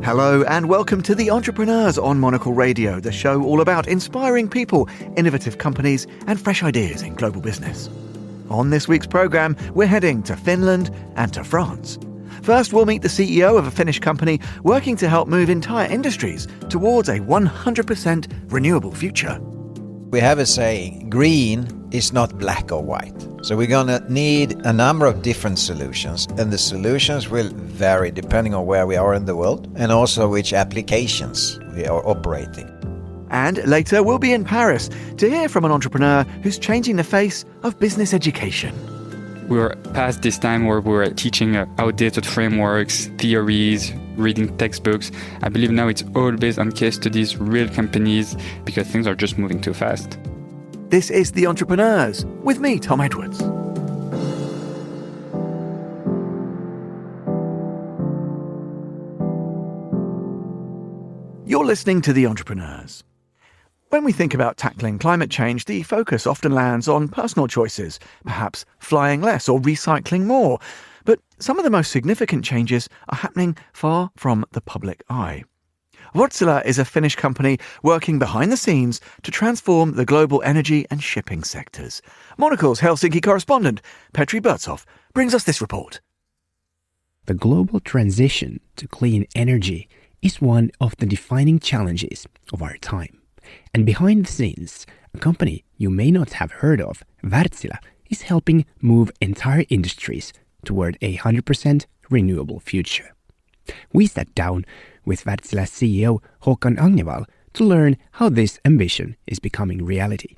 Hello and welcome to The Entrepreneurs on Monocle Radio, the show all about inspiring people, innovative companies and fresh ideas in global business. On this week's programme, we're heading to Finland and to France. First, we'll meet the CEO of a Finnish company working to help move entire industries towards a 100% renewable future. We have a saying, green is not black or white. So we're going to need a number of different solutions, and the solutions will vary depending on where we are in the world and also which applications we are operating. And later we'll be in Paris to hear from an entrepreneur who's changing the face of business education. We're past this time where we're teaching outdated frameworks, theories, reading textbooks. I believe now it's all based on case studies, real companies, because things are just moving too fast. This is The Entrepreneurs, with me, Tom Edwards. You're listening to The Entrepreneurs. When we think about tackling climate change, the focus often lands on personal choices, perhaps flying less or recycling more. But some of the most significant changes are happening far from the public eye. Wärtsilä is a Finnish company working behind the scenes to transform the global energy and shipping sectors. Monocle's Helsinki correspondent, Petri Burtsov, brings us this report. The global transition to clean energy is one of the defining challenges of our time. And behind the scenes, a company you may not have heard of, Wärtsilä, is helping move entire industries toward a 100% renewable future. We sat down with Wärtsilä's CEO Håkan Agnevall to learn how this ambition is becoming reality.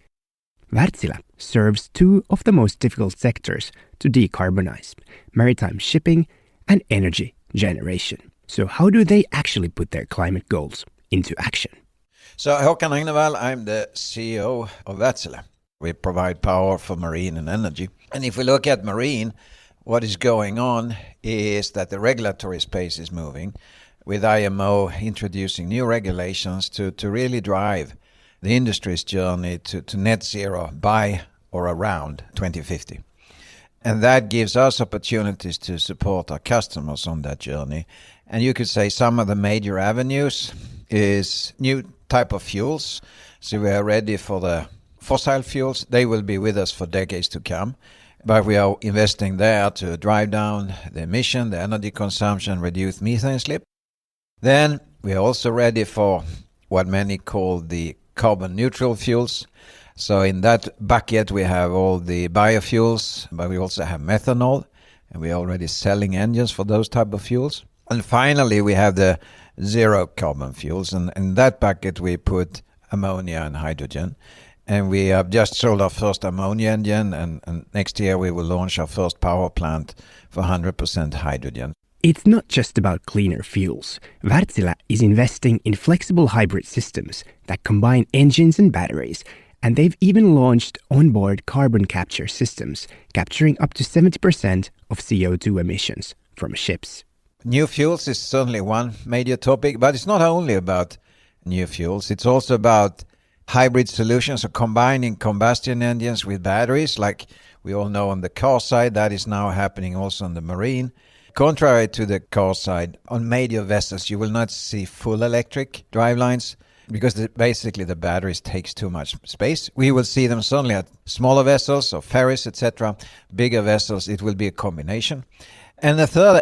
Wärtsilä serves two of the most difficult sectors to decarbonize: maritime shipping and energy generation. So how do they actually put their climate goals into action? So Håkan Agnevall, I'm the CEO of Wärtsilä. We provide power for marine and energy. And if we look at marine, what is going on is that the regulatory space is moving, with IMO introducing new regulations to really drive the industry's journey to net zero by or around 2050. And that gives us opportunities to support our customers on that journey. And you could say some of the major avenues is new type of fuels. So we are ready for the fossil fuels. They will be with us for decades to come. But we are investing there to drive down the emission, the energy consumption, reduce methane slip. Then we are also ready for what many call the carbon neutral fuels. So in that bucket we have all the biofuels, but we also have methanol, and we are already selling engines for those type of fuels. And finally we have the zero carbon fuels, and in that bucket we put ammonia and hydrogen. And we have just sold our first ammonia engine, and next year we will launch our first power plant for 100% hydrogen. It's not just about cleaner fuels. Wärtsilä is investing in flexible hybrid systems that combine engines and batteries, and they've even launched onboard carbon capture systems, capturing up to 70% of CO2 emissions from ships. New fuels is certainly one major topic, but it's not only about new fuels. It's also about hybrid solutions, so combining combustion engines with batteries, like we all know on the car side. That is now happening also on the marine. Contrary to the car side, on major vessels you will not see full electric drivelines because basically the batteries takes too much space. We will see them certainly at smaller vessels or ferries, etc. Bigger vessels, it will be a combination. And the third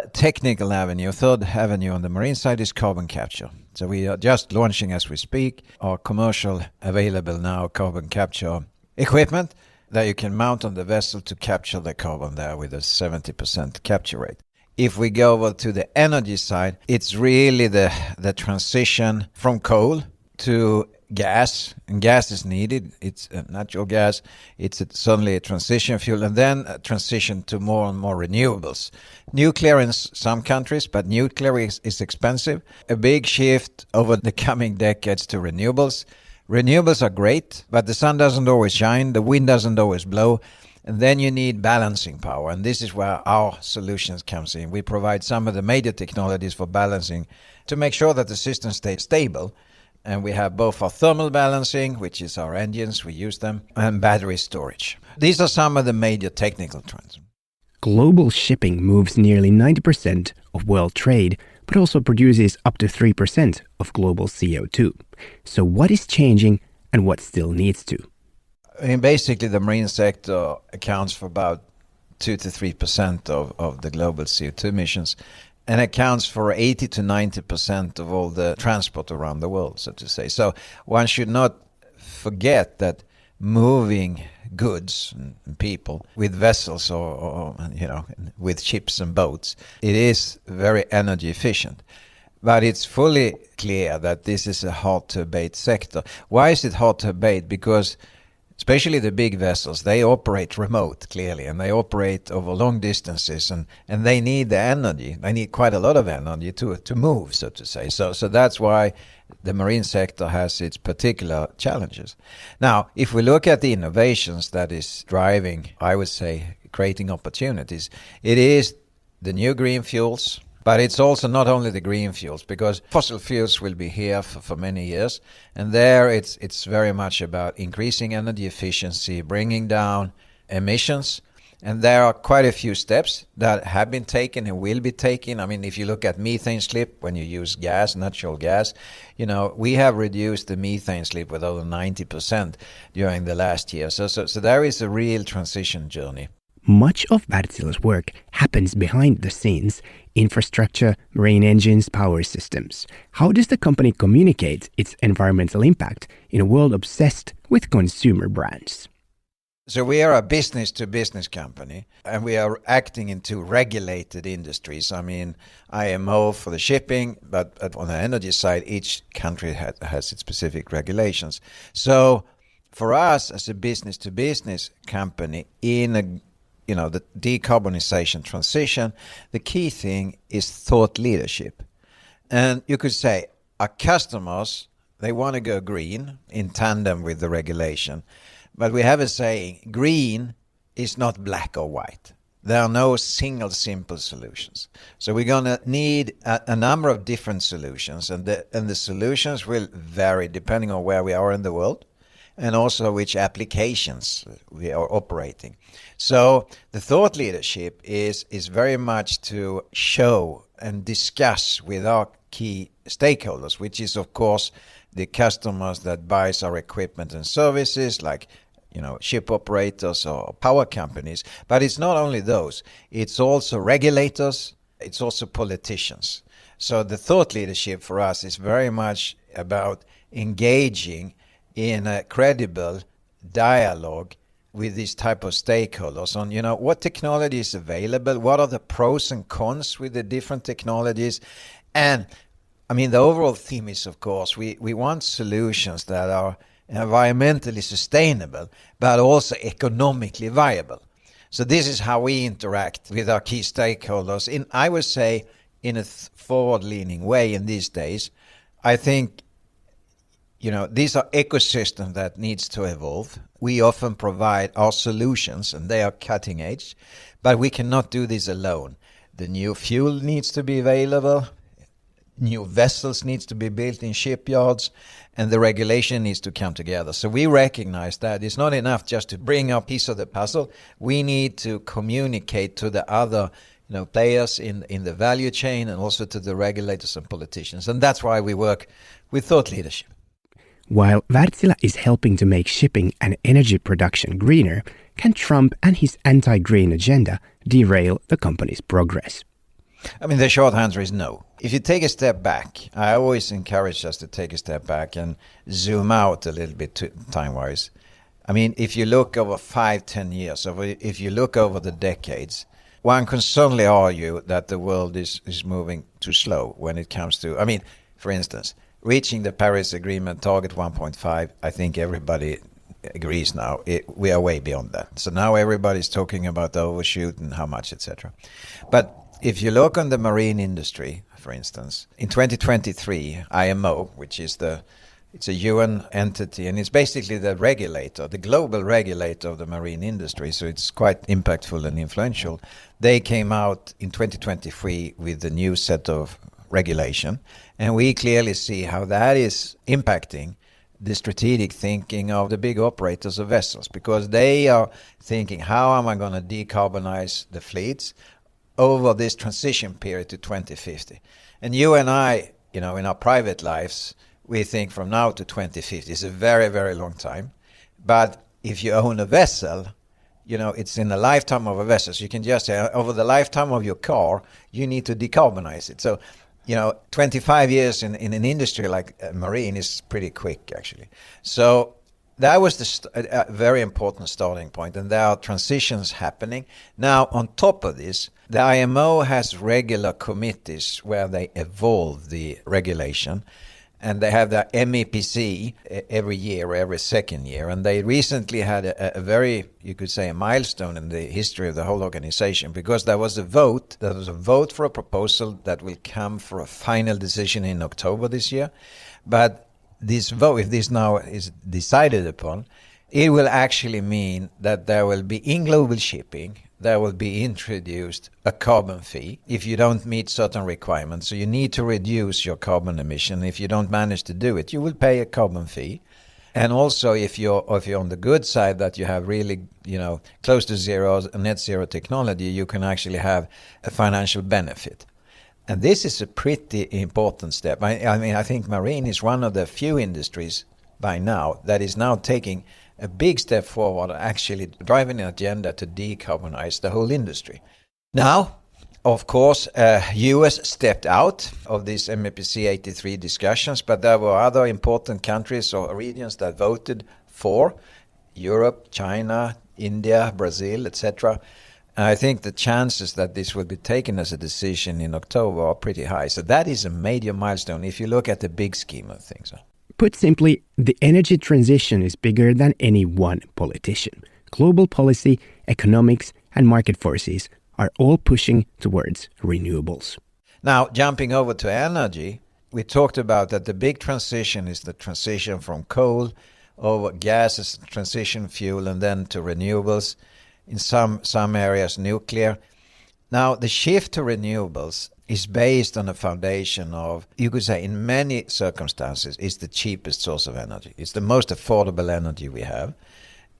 avenue on the marine side is carbon capture. So we are just launching as we speak our commercial available now carbon capture equipment that you can mount on the vessel to capture the carbon there with a 70% capture rate. If we go over to the energy side, it's really the transition from coal to gas, and gas is needed. It's natural gas. It's certainly a transition fuel, and then a transition to more and more renewables. Nuclear in some countries, but nuclear is expensive. A big shift over the coming decades to renewables. Renewables are great, but the sun doesn't always shine, the wind doesn't always blow, and then you need balancing power, and this is where our solutions comes in. We provide some of the major technologies for balancing to make sure that the system stays stable. And we have both our thermal balancing, which is our engines, we use them, and battery storage. These are some of the major technical trends. Global shipping moves nearly 90% of world trade, but also produces up to 3% of global CO2. So what is changing and what still needs to? I mean, basically, the marine sector accounts for about 2 to 3% of the global CO2 emissions and accounts for 80 to 90% of all the transport around the world, so to say. So one should not forget that moving goods and people with vessels or with ships and boats, it is very energy efficient. But it's fully clear that this is a hard to abate sector. Why is it hard to abate? Because especially the big vessels, they operate remote, clearly, and they operate over long distances, and they need the energy. They need quite a lot of energy to move, so to say. So that's why the marine sector has its particular challenges. Now, if we look at the innovations that is driving, I would say, creating opportunities, it is the new green fuels. But it's also not only the green fuels, because fossil fuels will be here for many years. And there it's very much about increasing energy efficiency, bringing down emissions. And there are quite a few steps that have been taken and will be taken. I mean, if you look at methane slip, when you use gas, natural gas, we have reduced the methane slip with over 90% during the last year. So there is a real transition journey. Much of Wärtsilä's work happens behind the scenes: infrastructure, marine engines, power systems. How does the company communicate its environmental impact in a world obsessed with consumer brands? So we are a business-to-business company, and we are acting in two regulated industries. I mean, IMO for the shipping, but on the energy side, each country has its specific regulations. So for us as a business-to-business company in the decarbonization transition, the key thing is thought leadership. And you could say our customers, they want to go green in tandem with the regulation. But we have a saying, green is not black or white. There are no single simple solutions. So we're going to need a number of different solutions, and the solutions will vary depending on where we are in the world and also which applications we are operating. So the thought leadership is very much to show and discuss with our key stakeholders, which is, of course, the customers that buys our equipment and services, like ship operators or power companies. But it's not only those. It's also regulators. It's also politicians. So the thought leadership for us is very much about engaging in a credible dialogue with these type of stakeholders on, what technology is available, what are the pros and cons with the different technologies. And I mean, the overall theme is, of course, we want solutions that are environmentally sustainable, but also economically viable. So this is how we interact with our key stakeholders I would say, in a forward-leaning way in these days. I think these are ecosystems that needs to evolve. We often provide our solutions, and they are cutting edge, but we cannot do this alone. The new fuel needs to be available, new vessels needs to be built in shipyards, and the regulation needs to come together. So we recognize that it's not enough just to bring a piece of the puzzle. We need to communicate to the other players in the value chain, and also to the regulators and politicians. And that's why we work with thought leadership. While Wärtsilä is helping to make shipping and energy production greener, can Trump and his anti-green agenda derail the company's progress? I mean, the short answer is no. If you take a step back, I always encourage us to take a step back and zoom out a little bit time-wise. I mean, if you look over 5-10 years, or if you look over the decades, one can certainly argue that the world is moving too slow when it comes to, for instance, reaching the Paris Agreement target 1.5, I think everybody agrees now. We are way beyond that. So now everybody's talking about the overshoot and how much, etc. But if you look on the marine industry, for instance, in 2023, IMO, which is it's a UN entity, and it's basically the regulator, the global regulator of the marine industry, so it's quite impactful and influential. They came out in 2023 with a new set of regulation, and we clearly see how that is impacting the strategic thinking of the big operators of vessels, because they are thinking, how am I going to decarbonize the fleets? over this transition period to 2050. And you and I, in our private lives, we think from now to 2050 is a very, very long time. But if you own a vessel, it's in the lifetime of a vessel. So you can just say, over the lifetime of your car, you need to decarbonize it. So, 25 years in an industry like marine is pretty quick, actually. So that was a very important starting point, and there are transitions happening. Now, on top of this, the IMO has regular committees where they evolve the regulation, and they have the MEPC every year or every second year. And they recently had a very, you could say, a milestone in the history of the whole organization, because there was a vote. There was a vote for a proposal that will come for a final decision in October this year. But this vote, if this now is decided upon, it will actually mean that there will be, in global shipping, there will be introduced a carbon fee if you don't meet certain requirements. So you need to reduce your carbon emission. If you don't manage to do it, you will pay a carbon fee. And also, if you're on the good side, that you have really, close to zero, net zero technology, you can actually have a financial benefit. And this is a pretty important step. I think marine is one of the few industries by now that is now taking a big step forward, actually driving an agenda to decarbonize the whole industry. Now, of course, US stepped out of these MEPC 83 discussions, but there were other important countries or regions that voted for: Europe, China, India, Brazil, etc. I think the chances that this will be taken as a decision in October are pretty high. So that is a major milestone if you look at the big scheme of things. Put simply, the energy transition is bigger than any one politician. Global policy, economics, and market forces are all pushing towards renewables. Now, jumping over to energy, we talked about that the big transition is the transition from coal over gas as transition fuel and then to renewables. In some areas, nuclear. Now, the shift to renewables is based on a foundation of, you could say, in many circumstances, it's the cheapest source of energy. It's the most affordable energy we have.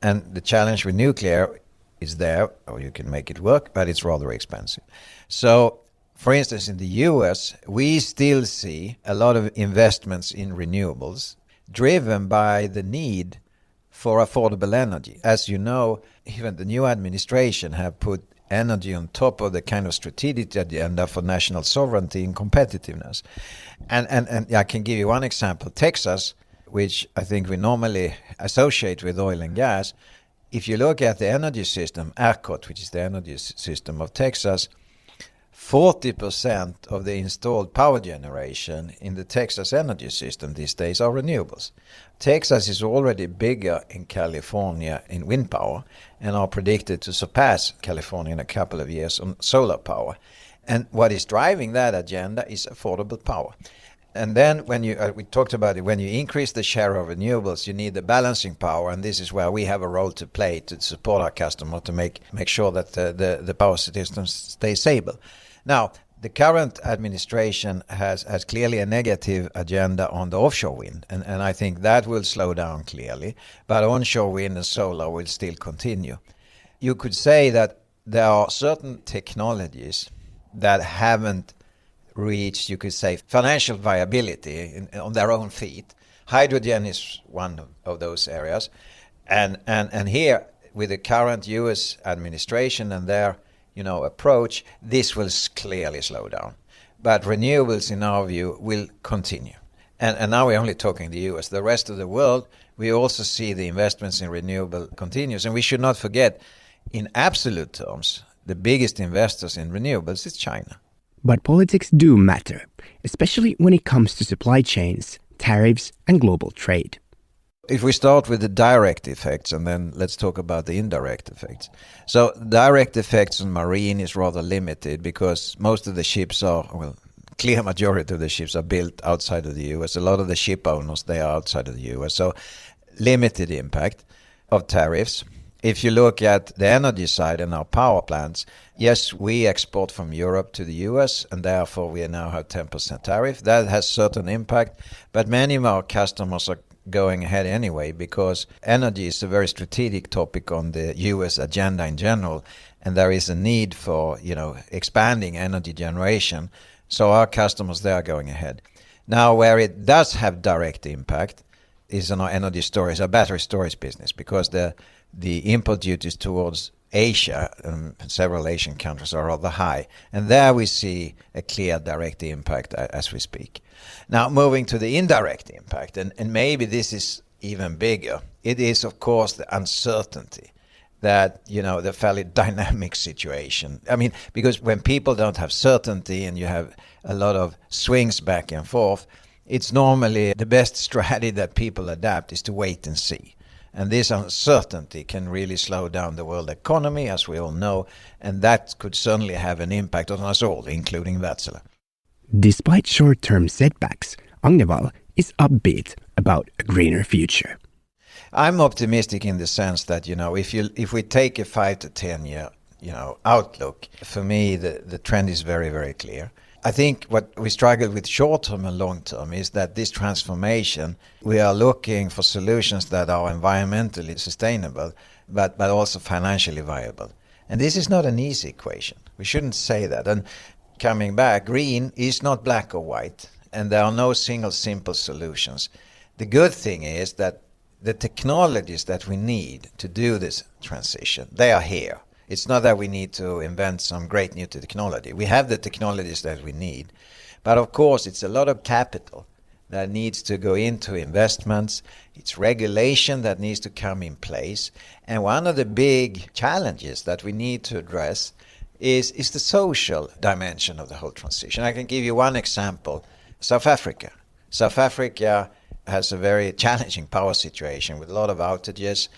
And the challenge with nuclear is there, or you can make it work, but it's rather expensive. So, for instance, in the US, we still see a lot of investments in renewables driven by the need for affordable energy. As you know, even the new administration have put energy on top of the kind of strategic agenda for national sovereignty and competitiveness. And I can give you one example. Texas, which I think we normally associate with oil and gas, if you look at the energy system, ERCOT, which is the energy system of Texas, 40% of the installed power generation in the Texas energy system these days are renewables. Texas is already bigger in California in wind power and are predicted to surpass California in a couple of years on solar power. And what is driving that agenda is affordable power. And then when we talked about it, when you increase the share of renewables, you need the balancing power, and this is where we have a role to play to support our customer to make sure that the power system stays stable. Now, the current administration has clearly a negative agenda on the offshore wind, and I think that will slow down clearly, but onshore wind and solar will still continue. You could say that there are certain technologies that haven't reached, you could say, financial viability on their own feet. Hydrogen is one of those areas, and here with the current U.S. administration and their approach, this will clearly slow down. But renewables, in our view, will continue. And now we're only talking the U.S. The rest of the world, we also see the investments in renewable continues. And we should not forget, in absolute terms, the biggest investors in renewables is China. But politics do matter, especially when it comes to supply chains, tariffs, and global trade. If we start with the direct effects, and then let's talk about the indirect effects. So direct effects on marine is rather limited because most of the ships clear majority of the ships are built outside of the U.S. A lot of the ship owners, they are outside of the U.S. So limited impact of tariffs. If you look at the energy side and our power plants, yes, we export from Europe to the US, and therefore we now have 10% tariff. That has certain impact, but many of our customers are going ahead anyway, because energy is a very strategic topic on the US agenda in general, and there is a need for, expanding energy generation. So our customers, they are going ahead. Now, where it does have direct impact is on our energy storage, our battery storage business, because the import duties towards Asia and several Asian countries are rather high. And there we see a clear direct impact as we speak. Now, moving to the indirect impact, and maybe this is even bigger, it is, of course, the uncertainty that, the fairly dynamic situation. I mean, because when people don't have certainty and you have a lot of swings back and forth, it's normally the best strategy that people adapt is to wait and see. And this uncertainty can really slow down the world economy, as we all know, and that could certainly have an impact on us all, including Wärtsilä. Despite short-term setbacks, Agnevall is upbeat about a greener future. I'm optimistic in the sense that, if we take a 5 to 10 year, outlook, for me, the trend is very, very clear. I think what we struggle with short-term and long-term is that this transformation, we are looking for solutions that are environmentally sustainable, but also financially viable. And this is not an easy equation. We shouldn't say that. And coming back, green is not black or white, and there are no single simple solutions. The good thing is that the technologies that we need to do this transition, they are here. It's not that we need to invent some great new technology. We have the technologies that we need. But of course, it's a lot of capital that needs to go into investments. It's regulation that needs to come in place. And one of the big challenges that we need to address is the social dimension of the whole transition. I can give you one example. South Africa. South Africa has a very challenging power situation with a lot of outages.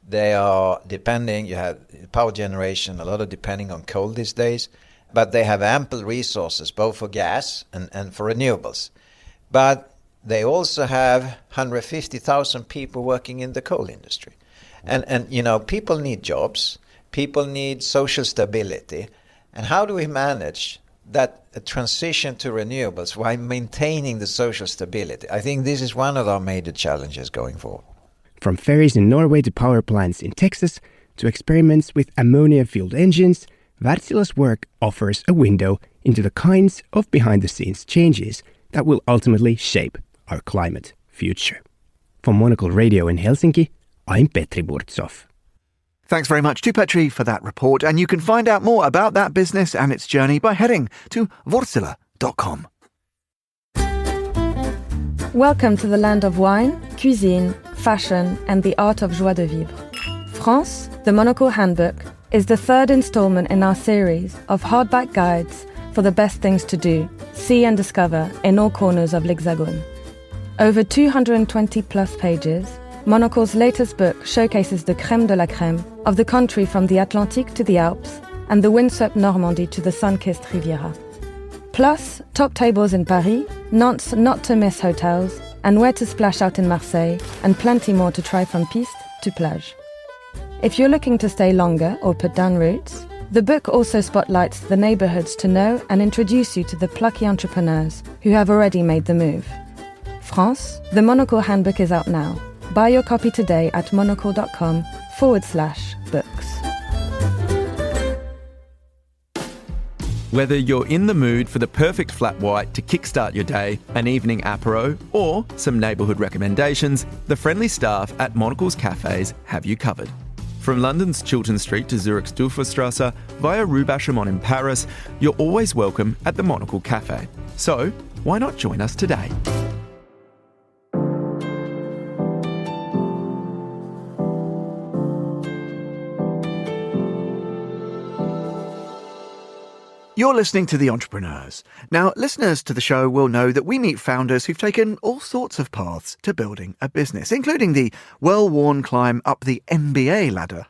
They are depending, you have power generation, a lot of depending on coal these days, but they have ample resources both for gas and for renewables. But they also have 150,000 people working in the coal industry. And people need jobs, people need social stability. And how do we manage that a transition to renewables while maintaining the social stability? I think this is one of our major challenges going forward. From ferries in Norway to power plants in Texas to experiments with ammonia-fueled engines, Wärtsilä's work offers a window into the kinds of behind-the-scenes changes that will ultimately shape our climate future. For Monocle Radio in Helsinki, I'm Petri Burtsov. Thanks very much to Petri for that report, and you can find out more about that business and its journey by heading to wärtsilä.com. Welcome to the land of wine, cuisine, fashion, and the art of joie de vivre. France, the Monocle Handbook, is the third installment in our series of hardback guides for the best things to do, see and discover in all corners of l'Hexagone. Over 220 plus pages, Monocle's latest book showcases the crème de la crème of the country from the Atlantic to the Alps and the windswept Normandy to the sun-kissed Riviera. Plus, top tables in Paris, Nantes not-to-miss hotels, and where to splash out in Marseille, and plenty more to try from piste to plage. If you're looking to stay longer or put down roots, the book also spotlights the neighborhoods to know and introduce you to the plucky entrepreneurs who have already made the move. France, the Monocle Handbook is out now. Buy your copy today at monocle.com/books. Whether you're in the mood for the perfect flat white to kickstart your day, an evening apéro, or some neighbourhood recommendations, the friendly staff at Monocle's cafes have you covered. From London's Chiltern Street to Zurich's Dufourstrasse via Rue Bachemont in Paris, you're always welcome at the Monocle Cafe. So, why not join us today? You're listening to The Entrepreneurs. Now, listeners to the show will know that we meet founders who've taken all sorts of paths to building a business, including the well-worn climb up the MBA ladder.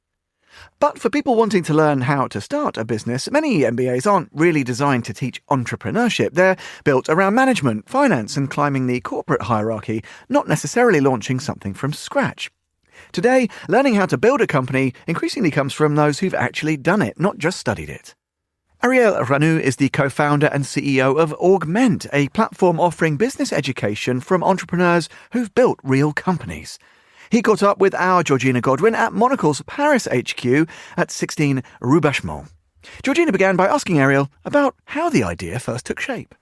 But for people wanting to learn how to start a business, many MBAs aren't really designed to teach entrepreneurship. They're built around management, finance, and climbing the corporate hierarchy, not necessarily launching something from scratch. Today, learning how to build a company increasingly comes from those who've actually done it, not just studied it. Ariel Renous is the co-founder and CEO of Augment, a platform offering business education from entrepreneurs who've built real companies. He caught up with our Georgina Godwin at Monocle's Paris HQ at 16 Rue Bachemont. Georgina began by asking Ariel about how the idea first took shape.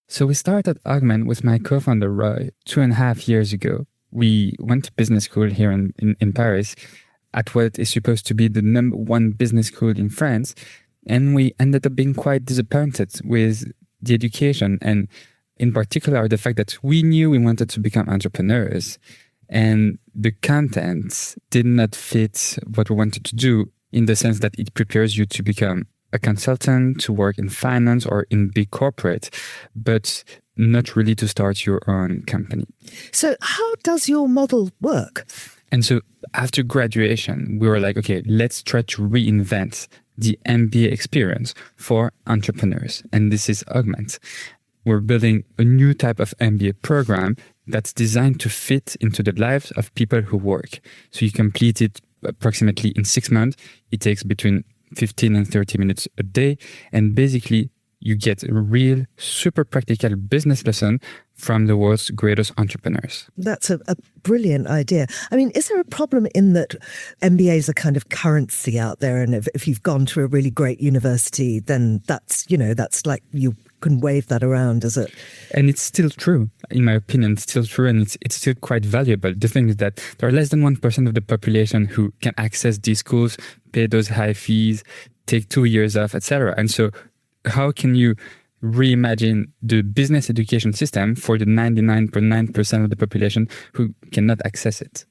So we started Augment with my co-founder Roy 2.5 years ago. We went to business school here in Paris at what is supposed to be the number one business school in France. And we ended up being quite disappointed with the education, and in particular, the fact that we knew we wanted to become entrepreneurs and the content did not fit what we wanted to do, in the sense that it prepares you to become a consultant, to work in finance or in big corporate, but not really to start your own company. So how does your model work? And so after graduation, we were like, okay, let's try to reinvent the MBA experience for entrepreneurs. And this is Augment. We're building a new type of MBA program that's designed to fit into the lives of people who work. So you complete it approximately in 6 months. It takes between 15 and 30 minutes a day. And basically, you get a real, super practical business lesson from the world's greatest entrepreneurs. That's a brilliant idea. I mean, is there a problem in that MBAs are kind of currency out there? And if you've gone to a really great university, then that's like you can wave that around, is it? And it's still true. In my opinion, it's still true, and it's still quite valuable. The thing is that there are less than 1% of the population who can access these schools, pay those high fees, take 2 years off, etc. And so how can you reimagine the business education system for the 99.9% of the population who cannot access it?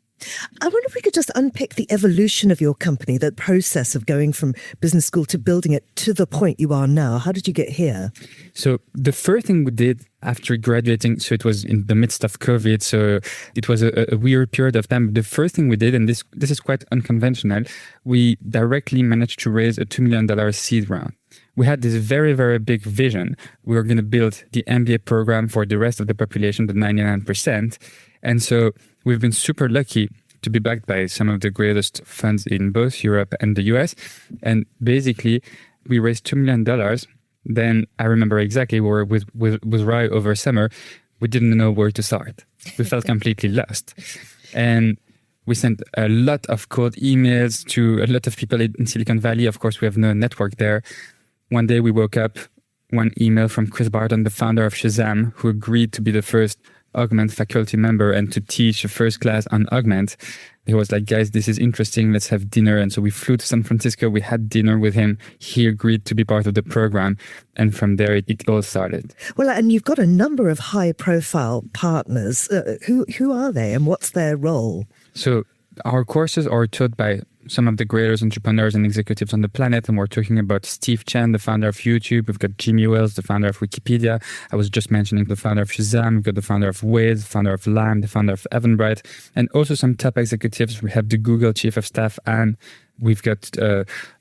I wonder if we could just unpick the evolution of your company, the process of going from business school to building it to the point you are now. How did you get here? So the first thing we did after graduating, so it was in the midst of COVID, so it was a weird period of time. The first thing we did, and this is quite unconventional, we directly managed to raise a $2 million seed round. We had this very, very big vision. We were going to build the MBA program for the rest of the population, the 99%. And so we've been super lucky to be backed by some of the greatest funds in both Europe and the US. And basically, we raised $2 million. Then I remember exactly we were with Roy over summer. We didn't know where to start. We felt completely lost. And we sent a lot of cold emails to a lot of people in Silicon Valley. Of course, we have no network there. One day we woke up, one email from Chris Barton, the founder of Shazam, who agreed to be the first Augment faculty member and to teach a first class on Augment. He was like, guys, this is interesting. Let's have dinner. And so we flew to San Francisco. We had dinner with him. He agreed to be part of the program. And from there, it all started. Well, and you've got a number of high profile partners. Who are they and what's their role? So our courses are taught by some of the greatest entrepreneurs and executives on the planet. And we're talking about Steve Chen, the founder of YouTube. We've got Jimmy Wales, the founder of Wikipedia. I was just mentioning the founder of Shazam. We've got the founder of Waze, the founder of Lime, the founder of Eventbrite, and also some top executives. We have the Google chief of staff, and we've got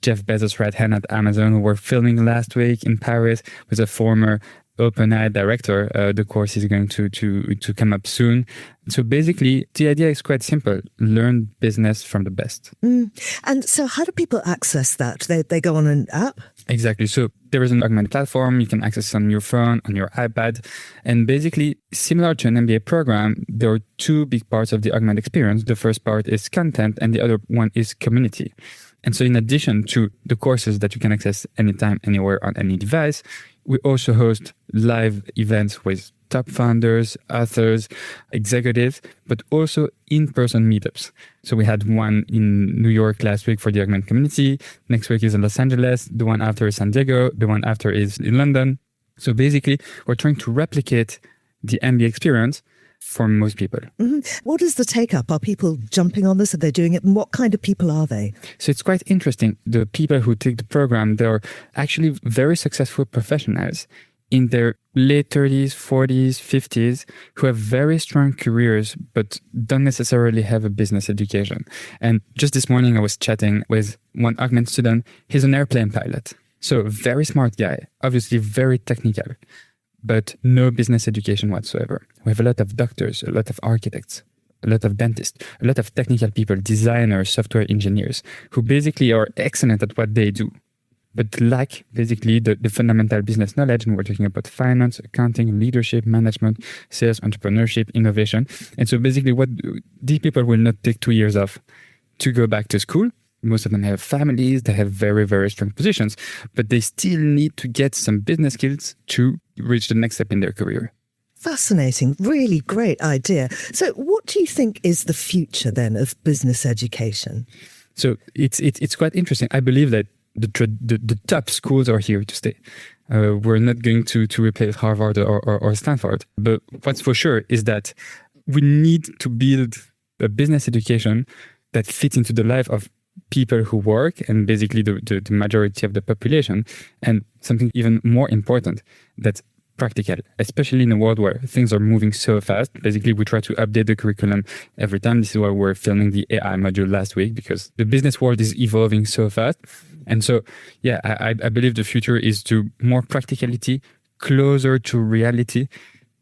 Jeff Bezos' right hand at Amazon, who were filming last week in Paris with a former OpenAI director. The course is going to come up soon. So basically, the idea is quite simple. Learn business from the best. And so how do people access that? They go on an app? Exactly. So there is an Augment platform. You can access on your phone, on your iPad. And basically, similar to an MBA program, there are two big parts of the Augment experience. The first part is content, and the other one is community. And so in addition to the courses that you can access anytime, anywhere, on any device, we also host live events with top founders, authors, executives, but also in-person meetups. So we had one in New York last week for the Augment community. Next week is in Los Angeles. The one after is San Diego. The one after is in London. So basically, we're trying to replicate the MBA experience for most people. Mm-hmm. What is the take-up? Are people jumping on this? Are they doing it? And what kind of people are they? So it's quite interesting. The people who take the program, they're actually very successful professionals in their late 30s, 40s, 50s, who have very strong careers, but don't necessarily have a business education. And just this morning, I was chatting with one Augment student. He's an airplane pilot. So very smart guy, obviously very technical, but no business education whatsoever. We have a lot of doctors, a lot of architects, a lot of dentists, a lot of technical people, designers, software engineers, who basically are excellent at what they do, but lack basically the fundamental business knowledge. And we're talking about finance, accounting, leadership, management, sales, entrepreneurship, innovation. And so basically what these people will not take 2 years off to go back to school. Most of them have families, they have very, very strong positions, but they still need to get some business skills to reach the next step in their career. Fascinating. Really great idea. So what do you think is the future then of business education? So it's quite interesting. I believe that the top schools are here to stay. We're not going to replace Harvard or Stanford. But what's for sure is that we need to build a business education that fits into the life of people who work and basically the majority of the population. And something even more important, that's practical, especially in a world where things are moving so fast. Basically, we try to update the curriculum every time. This is why we're filming the AI module last week, because the business world is evolving so fast. And so, yeah, I believe the future is to more practicality, closer to reality.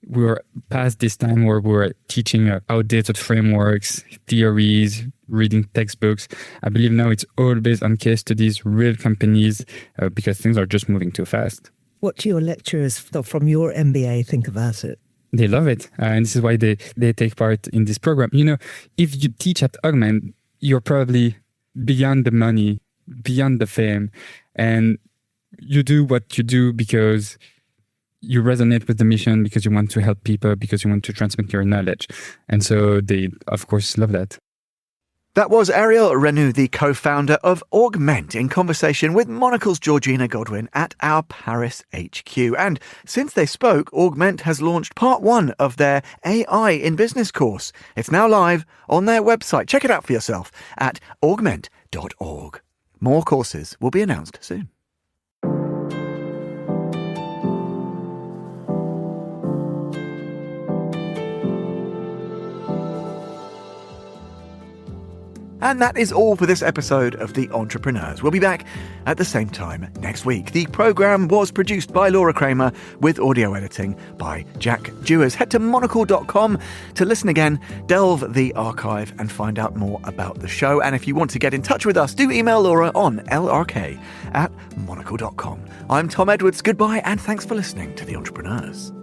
We're past this time where we're teaching outdated frameworks, theories, reading textbooks. I believe now it's all based on case studies, real companies, because things are just moving too fast. What do your lecturers from your MBA think about it? They love it. And this is why they take part in this program. You know, if you teach at Augment, you're probably beyond the money, beyond the fame. And you do what you do because you resonate with the mission, because you want to help people, because you want to transmit your knowledge. And so they, of course, love that. That was Ariel Renous, the co-founder of Augment, in conversation with Monocle's Georgina Godwin at our Paris HQ. And since they spoke, Augment has launched part 1 of their AI in Business course. It's now live on their website. Check it out for yourself at augment.org. More courses will be announced soon. And that is all for this episode of The Entrepreneurs. We'll be back at the same time next week. The programme was produced by Laura Kramer with audio editing by Jack Dewars. Head to monocle.com to listen again, delve the archive and find out more about the show. And if you want to get in touch with us, do email Laura on lrk@monocle.com. I'm Tom Edwards. Goodbye and thanks for listening to The Entrepreneurs.